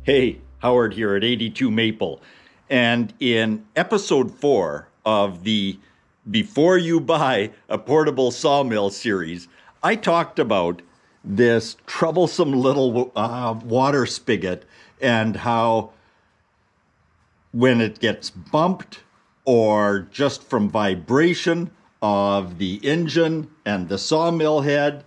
Hey, Howard here at 82 Maple. And in episode 4 of the Before You Buy a Portable Sawmill series, I talked about this troublesome little water spigot and how when it gets bumped or just from vibration of the engine and the sawmill head,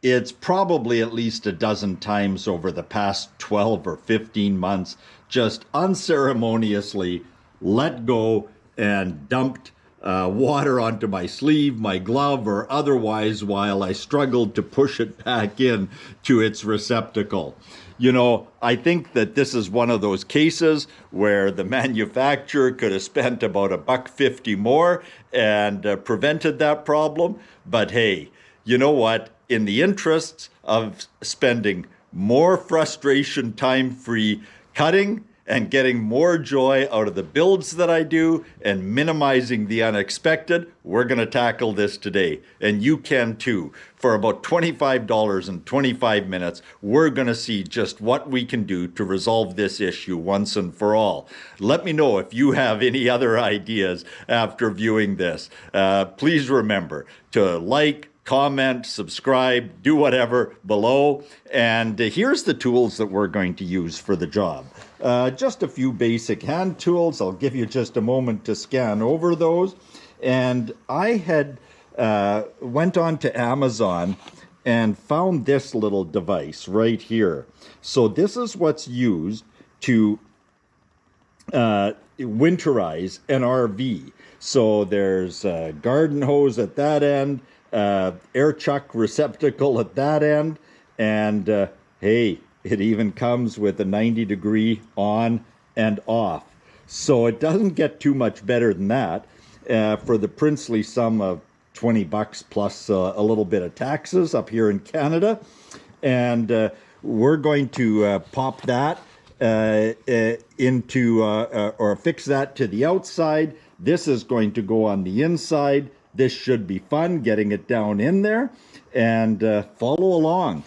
it's probably at least a dozen times over the past 12 or 15 months just unceremoniously let go and dumped water onto my sleeve, my glove, or otherwise while I struggled to push it back in to its receptacle. You know, I think that this is one of those cases where the manufacturer could have spent about $1.50 more and prevented that problem. But hey, you know what? In the interests of spending more frustration time-free cutting and getting more joy out of the builds that I do and minimizing the unexpected, we're going to tackle this today. And you can too. For about $25 and 25 minutes, we're going to see just what we can do to resolve this issue once and for all. Let me know if you have any other ideas after viewing this. Please remember to like, comment, subscribe, do whatever below. And here's the tools that we're going to use for the job. Just a few basic hand tools. I'll give you just a moment to scan over those. And I had went on to Amazon and found this little device right here. So this is what's used to winterize an RV. So there's a garden hose at that end, air chuck receptacle at that end, and hey, it even comes with a 90-degree on and off. So it doesn't get too much better than that for the princely sum of $20 plus a little bit of taxes up here in Canada. And we're going to pop that into or fix that to the outside. This is going to go on the inside. This should be fun getting it down in there, and follow along.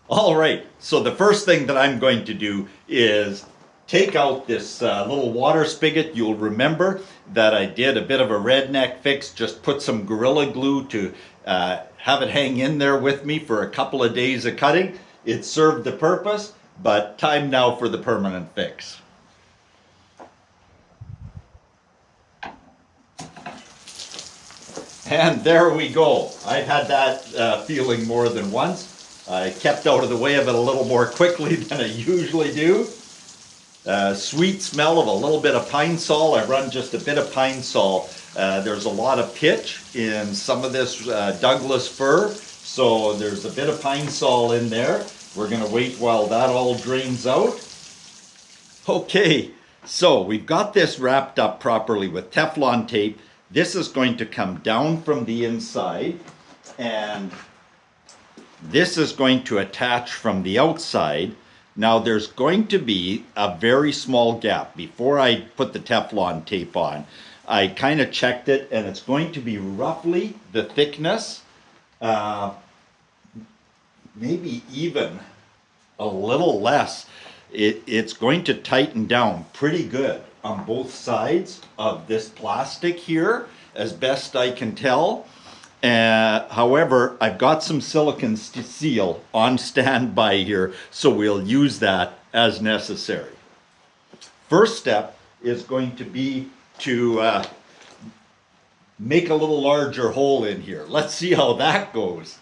All right, so the first thing that I'm going to do is take out this little water spigot. You'll remember that I did a bit of a redneck fix, just put some Gorilla Glue to have it hang in there with me for a couple of days of cutting. It served the purpose, but time now for the permanent fix. And there we go. I've had that feeling more than once. I kept out of the way of it a little more quickly than I usually do. Sweet smell of a little bit of pine sol. I run just a bit of pine sol. There's a lot of pitch in some of this Douglas fir, so there's a bit of pine sol in there. We're going to wait while that all drains out. Okay, so we've got this wrapped up properly with Teflon tape. This is going to come down from the inside, and this is going to attach from the outside. Now there's going to be a very small gap. Before I put the Teflon tape on, I kind of checked it, and it's going to be roughly the thickness, maybe even a little less. It's going to tighten down pretty good on both sides of this plastic here, as best I can tell. However, I've got some silicone steel on standby here, so we'll use that as necessary. First step is going to be to make a little larger hole in here. Let's see how that goes.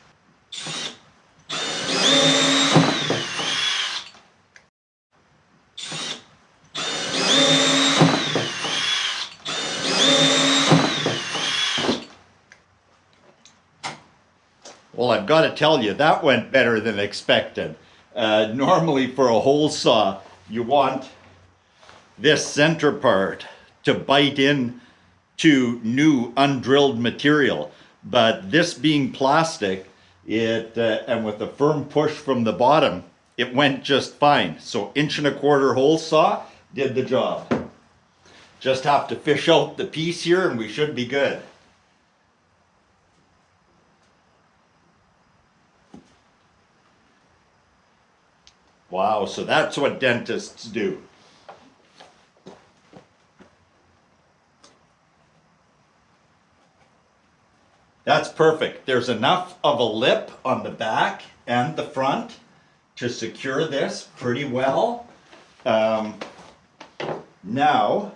Well, I've got to tell you, that went better than expected. Normally for a hole saw, you want this center part to bite in to new undrilled material. But this being plastic, and with a firm push from the bottom, it went just fine. So 1¼ hole saw did the job. Just have to fish out the piece here and we should be good. Wow, so that's what dentists do. That's perfect. There's enough of a lip on the back and the front to secure this pretty well. Now,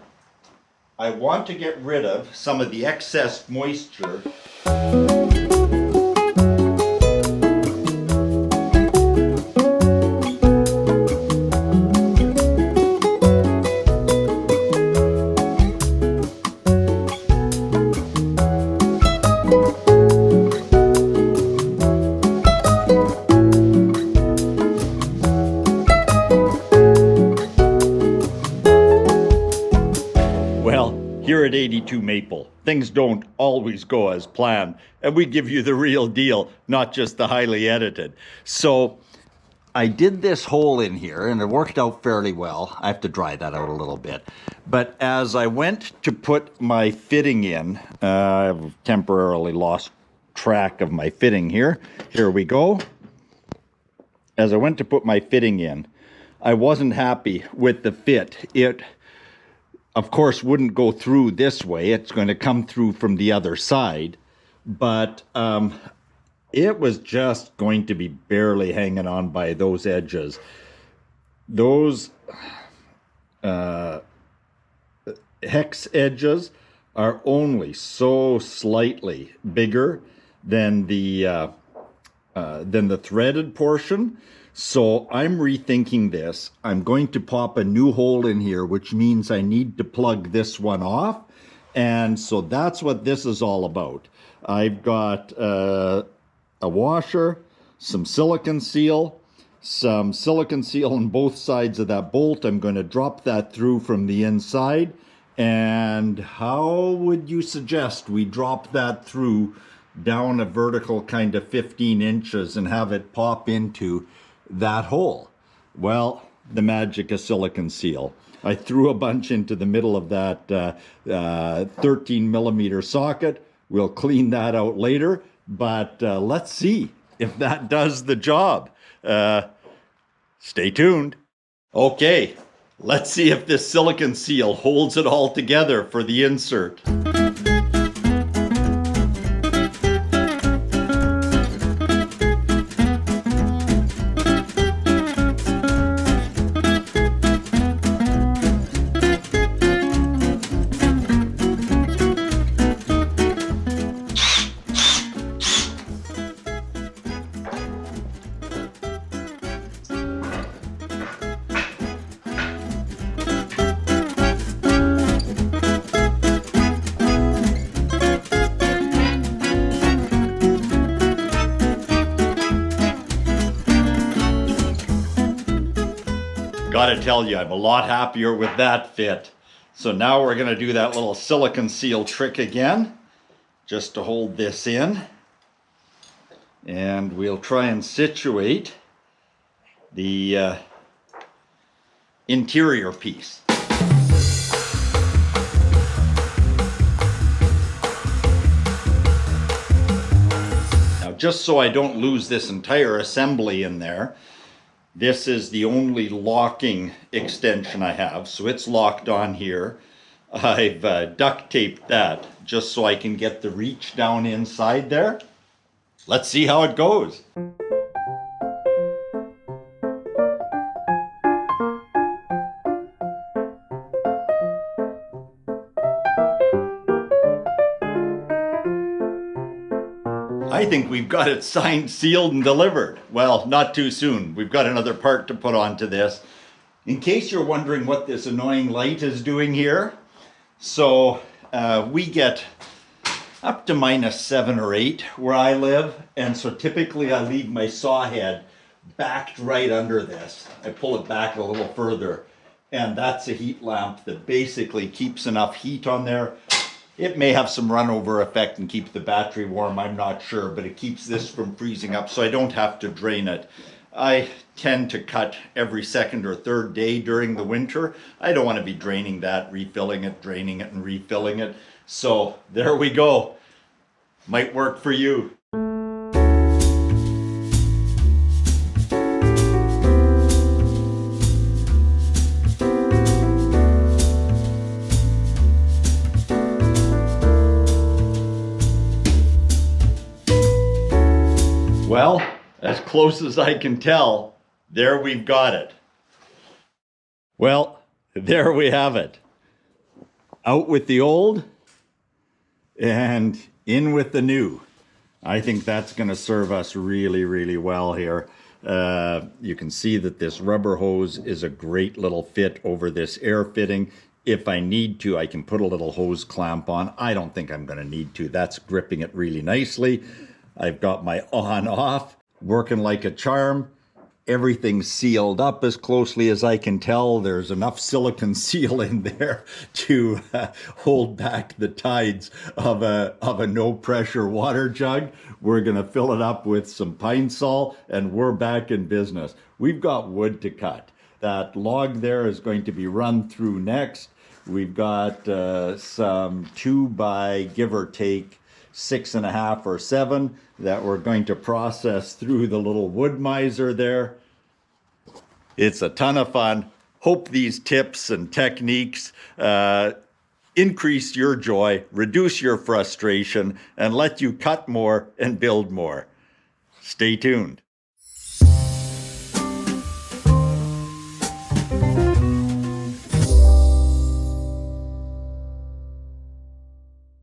I want to get rid of some of the excess moisture. Here at 82 Maple, things don't always go as planned, and we give you the real deal, not just the highly edited. So I did this hole in here, and it worked out fairly well. I have to dry that out a little bit. But as I went to put my fitting in, I've temporarily lost track of my fitting here. Here we go. As I went to put my fitting in, I wasn't happy with the fit. It, of course, wouldn't go through this way. It's going to come through from the other side. But it was just going to be barely hanging on by those edges. Those hex edges are only so slightly bigger than the threaded portion. So I'm rethinking this. I'm going to pop a new hole in here, which means I need to plug this one off. And so that's what this is all about. I've got a washer, some silicone seal on both sides of that bolt. I'm going to drop that through from the inside. And how would you suggest we drop that through down a vertical kind of 15 inches and have it pop into that hole? Well, the magic of silicone seal. I threw a bunch into the middle of that 13 millimeter socket. We'll clean that out later, but let's see if that does the job. Stay tuned. Okay, let's see if this silicone seal holds it all together for the insert. Gotta tell you, I'm a lot happier with that fit. So now we're gonna do that little silicone seal trick again, just to hold this in. And we'll try and situate the interior piece. Now, just so I don't lose this entire assembly in there, this is the only locking extension I have, so it's locked on here. I've duct taped that just so I can get the reach down inside there. Let's see how it goes. I think we've got it signed, sealed, and delivered. Well, not too soon. We've got another part to put onto this. In case you're wondering what this annoying light is doing here, so we get up to -7 or 8 where I live, and so typically I leave my saw head backed right under this. I pull it back a little further, and that's a heat lamp that basically keeps enough heat on there. It may have some runover effect and keep the battery warm, I'm not sure, but it keeps this from freezing up so I don't have to drain it. I tend to cut every second or third day during the winter. I don't want to be draining that, refilling it, draining it, and refilling it. So there we go. Might work for you. Well, as close as I can tell, there we've got it. Well, there we have it. Out with the old and in with the new. I think that's going to serve us really, really well here. You can see that this rubber hose is a great little fit over this air fitting. If I need to, I can put a little hose clamp on. I don't think I'm going to need to. That's gripping it really nicely. I've got my on-off working like a charm. Everything's sealed up as closely as I can tell. There's enough silicone seal in there to hold back the tides of a no-pressure water jug. We're going to fill it up with some pine sol, and we're back in business. We've got wood to cut. That log there is going to be run through next. We've got some 2 by, give or take, 6.5 or 7 that we're going to process through the little woodmizer there. It's a ton of fun. Hope these tips and techniques increase your joy, reduce your frustration, and let you cut more and build more. Stay tuned.